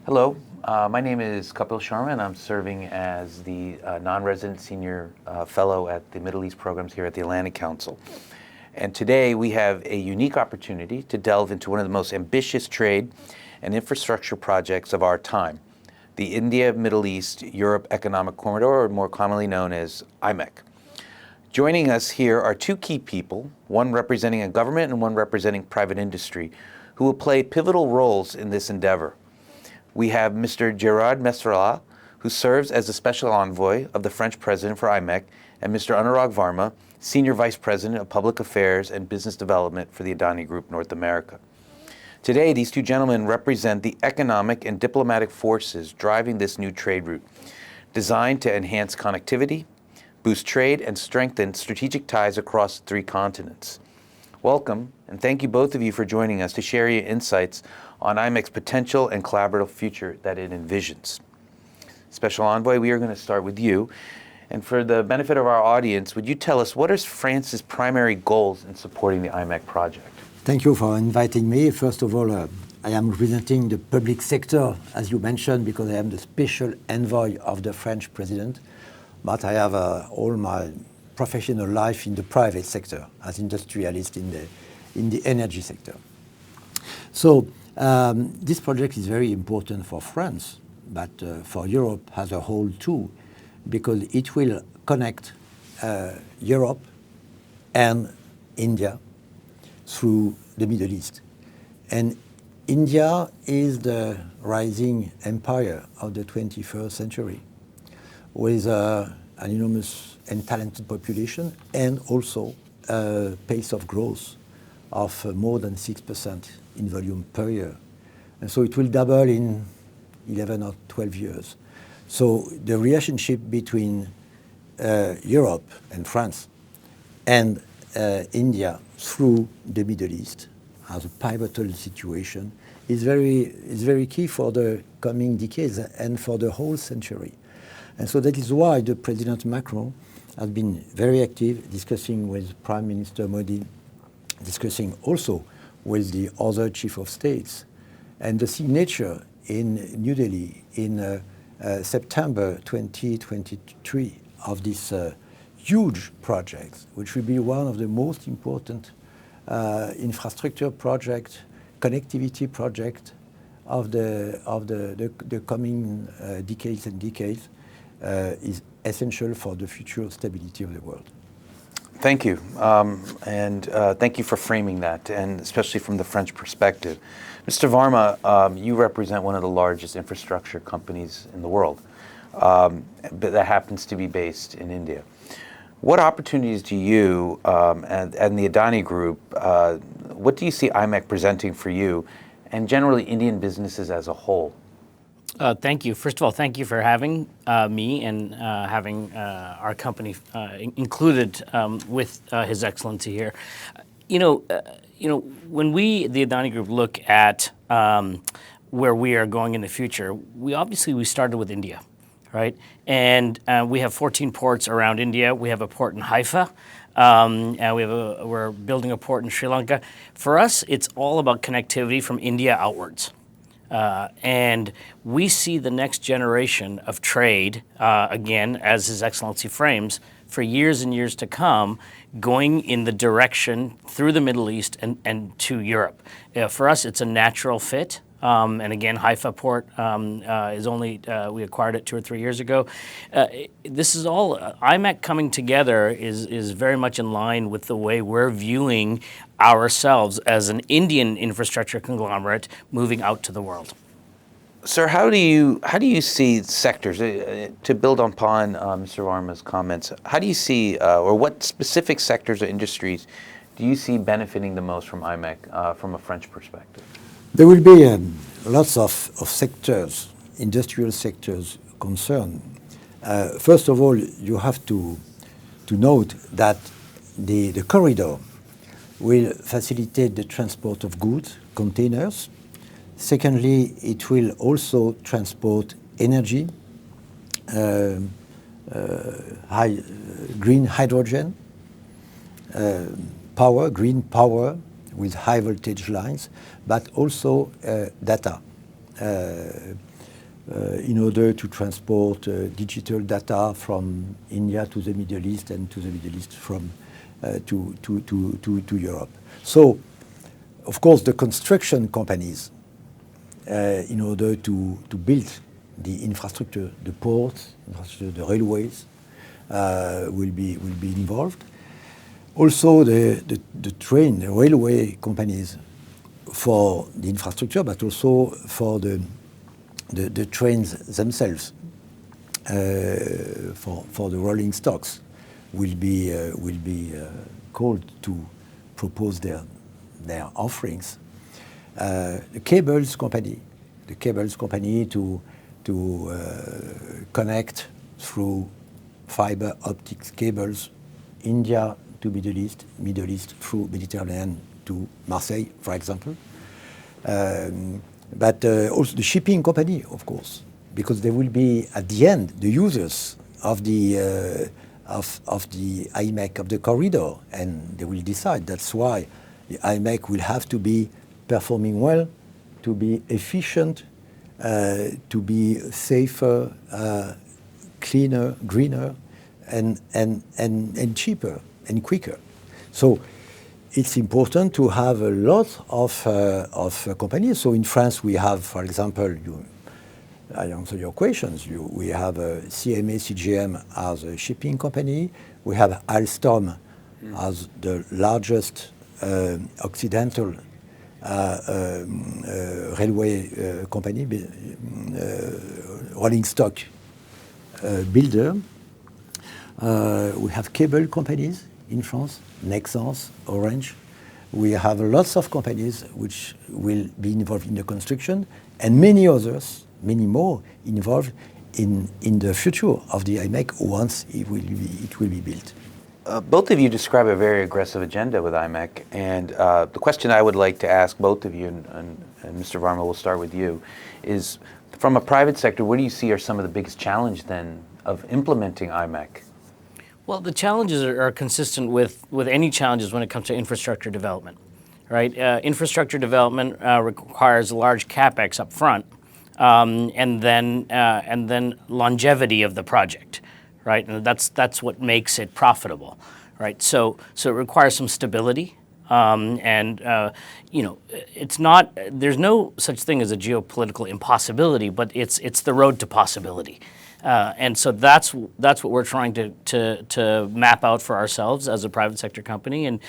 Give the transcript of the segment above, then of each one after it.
Hello, my name is Kapil Sharma, and I'm serving as the Non-Resident Senior Fellow at the Middle East Programs here at the Atlantic Council. And today we have a unique opportunity to delve into one of the most ambitious trade and infrastructure projects of our time, the India-Middle East-Europe Economic Corridor, or more commonly known as IMEC. Joining us here are two key people, one representing a government and one representing private industry, who will play pivotal roles in this endeavor. We have Mr. Gérard Mestrallet, who serves as the Special Envoy of the French President for IMEC, and Mr. Anurag Varma, Senior Vice President of Public Affairs and Business Development for the Adani Group North America. Today, these two gentlemen represent the economic and diplomatic forces driving this new trade route, designed to enhance connectivity, boost trade, and strengthen strategic ties across three continents. Welcome, and thank you both of you for joining us to share your insights on IMEC's potential and collaborative future that it envisions. Special Envoy, we are going to start with you. And for the benefit of our audience, would you tell us what are France's primary goals in supporting the IMEC project? Thank you for inviting me. First of all, I am representing the public sector, as you mentioned, because I am the Special Envoy of the French President. But I have all my professional life in the private sector as industrialist in the energy sector. So this project is very important for France, but for Europe as a whole too, because it will connect Europe and India through the Middle East. And India is the rising empire of the 21st century with an enormous and talented population and also a pace of growth of more than 6% in volume per year. And so it will double in 11 or 12 years. So the relationship between Europe and France and India through the Middle East as a pivotal situation is very key for the coming decades and for the whole century. And so that is why the President Macron has been very active discussing with Prime Minister Modi, discussing also with the other chief of states. And the signature in New Delhi in September 2023 of this huge project, which will be one of the most important infrastructure project, connectivity project of the coming decades and decades, is essential for the future stability of the world. Thank you, and thank you for framing that, and especially from the French perspective. Mr. Varma, you represent one of the largest infrastructure companies in the world, but that happens to be based in India. What opportunities do you and the Adani Group, what do you see IMEC presenting for you and generally Indian businesses as a whole? Thank you. First of all, thank you for having me and having our company included with His Excellency here. When we, the Adani Group, look at where we are going in the future, we started with India, right? And we have 14 ports around India. We have a port in Haifa. And we're building a port in Sri Lanka. For us, it's all about connectivity from India outwards. And we see the next generation of trade, again, as His Excellency frames, for years and years to come, going in the direction through the Middle East and to Europe. For us, it's a natural fit. And again, Haifa Port is only, we acquired it 2 or 3 years ago. This is all, IMEC coming together is very much in line with the way we're viewing ourselves as an Indian infrastructure conglomerate moving out to the world. Sir, how do you see sectors, to build upon Mr. Varma's comments, how do you see, or what specific sectors or industries do you see benefiting the most from IMEC from a French perspective? There will be lots of sectors, industrial sectors concerned. First of all, you have to note that the corridor will facilitate the transport of goods, containers. Secondly, it will also transport energy, green hydrogen, power, green power with high voltage lines, but also data. in order to transport digital data from India to the Middle East and to the Middle East from to Europe. So, of course, the construction companies, in order to build the infrastructure, the ports, the railways, will be involved. Also, the railway companies for the infrastructure, but also for the trains themselves, for the rolling stocks, will be called to propose their offerings. The cables company to connect through fiber optics cables, India to Middle East through Mediterranean to Marseille, for example. But also the shipping company, of course, because they will be at the end the users of the IMEC, of the corridor, and they will decide. That's why the IMEC will have to be performing well, to be efficient, to be safer, cleaner, greener, and cheaper and quicker. So it's important to have a lot of companies. So in France, we have, for example, I answer your questions. We have CMA CGM as a shipping company. We have Alstom as the largest occidental railway company, rolling stock builder. We have cable companies in France, Nexans, Orange. We have lots of companies which will be involved in the construction, and many others, many more, involved in the future of the IMEC once it will be built. Both of you describe a very aggressive agenda with IMEC, and the question I would like to ask both of you, and Mr. Varma, we'll start with you, is from a private sector, what do you see are some of the biggest challenges then of implementing IMEC? Well, the challenges are consistent with any challenges when it comes to infrastructure development, right? Infrastructure development requires a large capex up front, and then longevity of the project, right? And that's what makes it profitable, right? So it requires some stability, it's not. There's no such thing as a geopolitical impossibility, but it's the road to possibility. And so that's what we're trying to map out for ourselves as a private sector company, and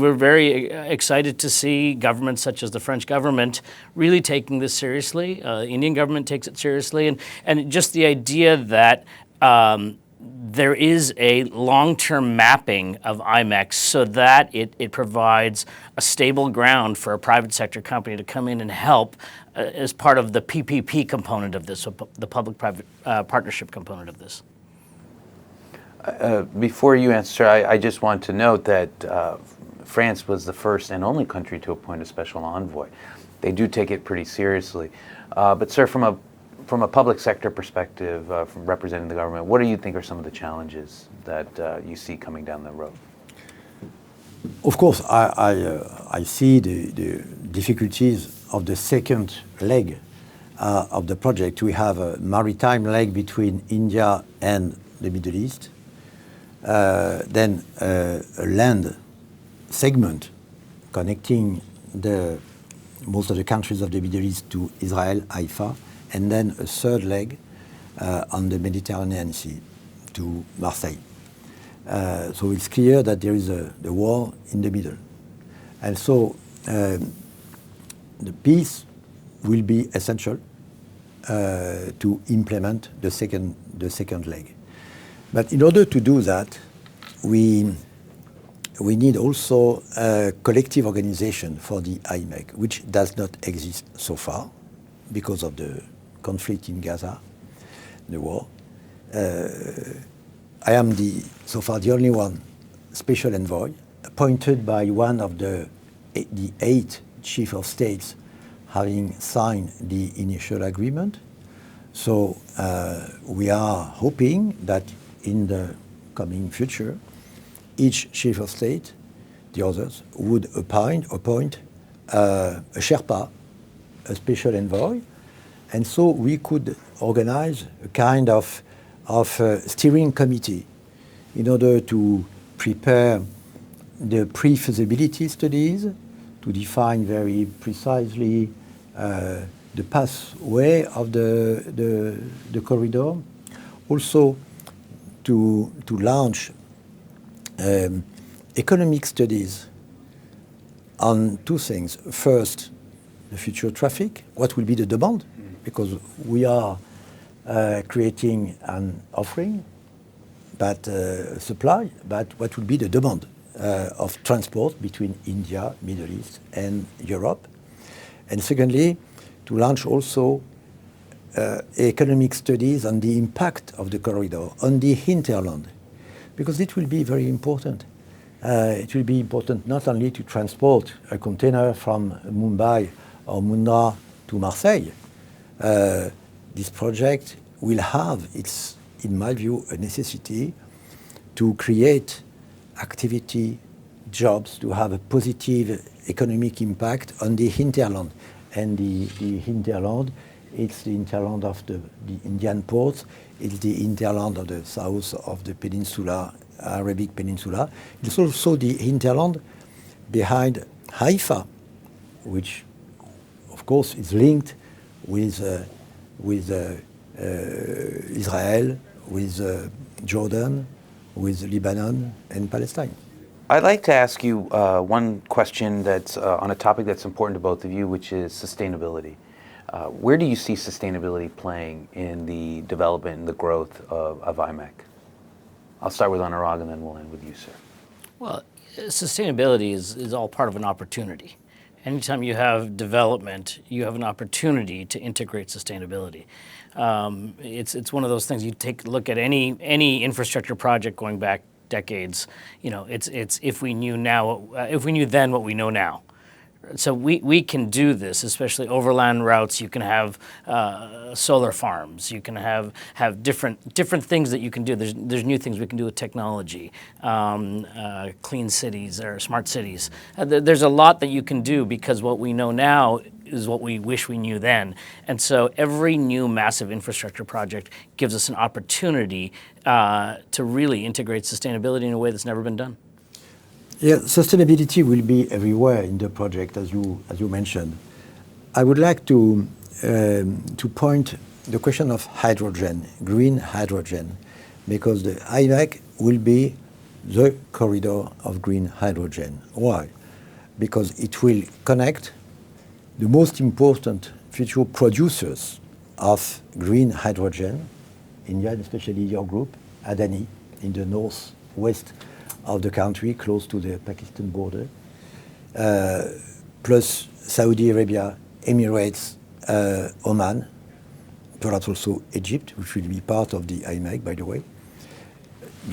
we're very excited to see governments such as the French government really taking this seriously. Indian government takes it seriously, and just the idea that there is a long-term mapping of IMEC so that it provides a stable ground for a private sector company to come in and help as part of the PPP component of this, so the public-private partnership component of this. Before you answer, I just want to note that France was the first and only country to appoint a special envoy. They do take it pretty seriously. But sir, from a public sector perspective, from representing the government, what do you think are some of the challenges that you see coming down the road? Of course, I see the difficulties of the second leg of the project. We have a maritime leg between India and the Middle East, then a land segment connecting most of the countries of the Middle East to Israel, Haifa, and then a third leg on the Mediterranean Sea to Marseille. So it's clear that there is the war in the middle. And so the peace will be essential to implement the second leg. But in order to do that, we need also a collective organization for the IMEC, which does not exist so far because of the conflict in Gaza, the war. I am so far the only one special envoy appointed by one of the 8 chief of states having signed the initial agreement. So we are hoping that in the coming future, each chief of state, the others, would appoint a Sherpa, a special envoy, And so we could organize a kind of steering committee in order to prepare the pre-feasibility studies, to define very precisely the pathway of the corridor, also to launch economic studies on two things. First, the future traffic, what will be the demand, because we are creating an offering, but supply, but what will be the demand of transport between India, Middle East, and Europe. And secondly, to launch also economic studies on the impact of the corridor on the hinterland, because it will be very important. It will be important not only to transport a container from Mumbai or Mundra to Marseille. This project will have, in my view, a necessity to create activity, jobs, to have a positive economic impact on the hinterland. And the hinterland, it's the hinterland of the Indian ports, it's the hinterland of the south of the peninsula, Arabic Peninsula. It's also the hinterland behind Haifa, which, of course, is linked with Israel, with Jordan, with Lebanon and Palestine. I'd like to ask you one question that's on a topic that's important to both of you, which is sustainability. Where do you see sustainability playing in the development and the growth of IMEC? I'll start with Anurag and then we'll end with you, sir. Well, sustainability is all part of an opportunity. Anytime you have development, you have an opportunity to integrate sustainability. It's one of those things. You take a look at any infrastructure project going back decades. You know, it's if we knew then what we know now. So we can do this, especially overland routes. You can have solar farms. You can have different things that you can do. There's new things we can do with technology, clean cities or smart cities. There's a lot that you can do because what we know now is what we wish we knew then. And so every new massive infrastructure project gives us an opportunity to really integrate sustainability in a way that's never been done. Yeah, sustainability will be everywhere in the project, as you mentioned. I would like to point the question of hydrogen, green hydrogen, because the IMEC will be the corridor of green hydrogen. Why? Because it will connect the most important future producers of green hydrogen, India, and especially your group, Adani, in the northwest of the country, close to the Pakistan border, plus Saudi Arabia, Emirates, Oman, perhaps also Egypt, which will be part of the IMEC, by the way.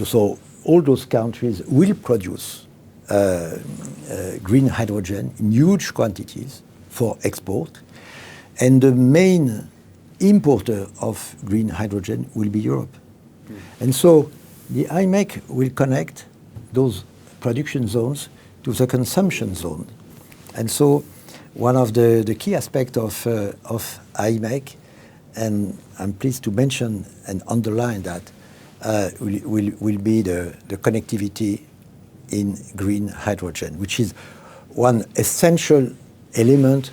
So all those countries will produce green hydrogen in huge quantities for export. And the main importer of green hydrogen will be Europe. And so the IMEC will connect those production zones to the consumption zone. And so one of the key aspects of IMEC, and I'm pleased to mention and underline that, will be the connectivity in green hydrogen, which is one essential element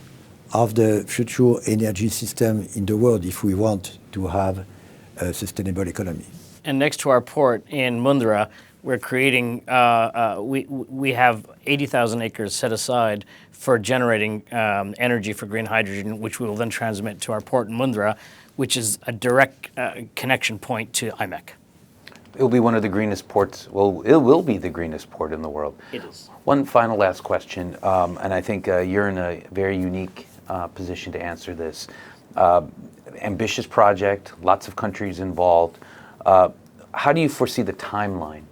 of the future energy system in the world if we want to have a sustainable economy. And next to our port in Mundra, we're creating, we have 80,000 acres set aside for generating energy for green hydrogen, which we will then transmit to our port in Mundra, which is a direct connection point to IMEC. It will be one of the greenest ports. Well, it will be the greenest port in the world. It is. One final last question, and I think you're in a very unique position to answer this. Ambitious project, lots of countries involved. How do you foresee the timeline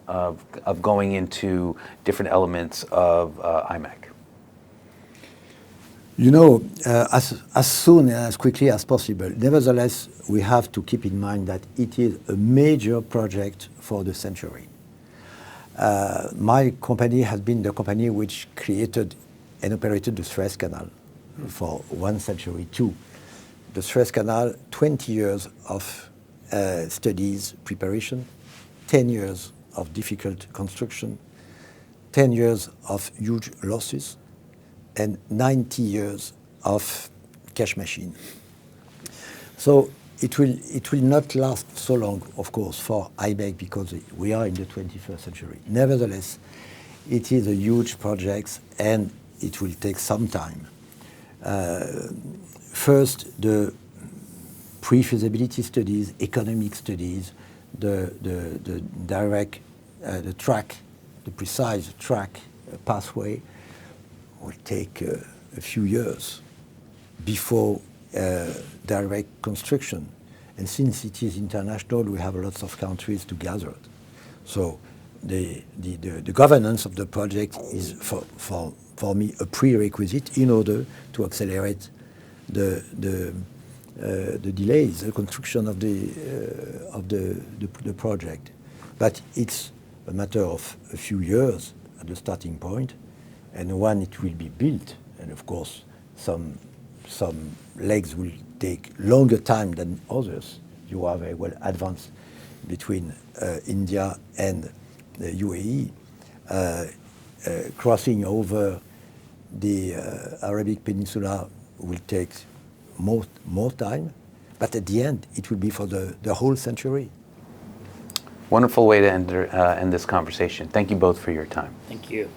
of going into different elements of IMEC? You know, as soon and as quickly as possible. Nevertheless, we have to keep in mind that it is a major project for the century. My company has been the company which created and operated the Suez Canal for 1 century too. the Suez Canal, 20 years of studies, preparation, 10 years of difficult construction, 10 years of huge losses, and 90 years of cash machine. So it will not last so long, of course, for IMEC because we are in the 21st century. Nevertheless, it is a huge project and it will take some time. First, the pre-feasibility studies, economic studies, the direct, the track, the precise track pathway will take a few years before direct construction. And since it is international, we have lots of countries to gather it. So the governance of the project is, for me, a prerequisite in order to accelerate the delays, the construction of the project. But it's a matter of a few years at the starting point, and when it will be built, and of course some legs will take longer time than others. You are very well advanced between India and the UAE. Crossing over the Arabic Peninsula will take more time, but at the end it will be for the whole century. Wonderful way to end this conversation. Thank you both for your time. Thank you.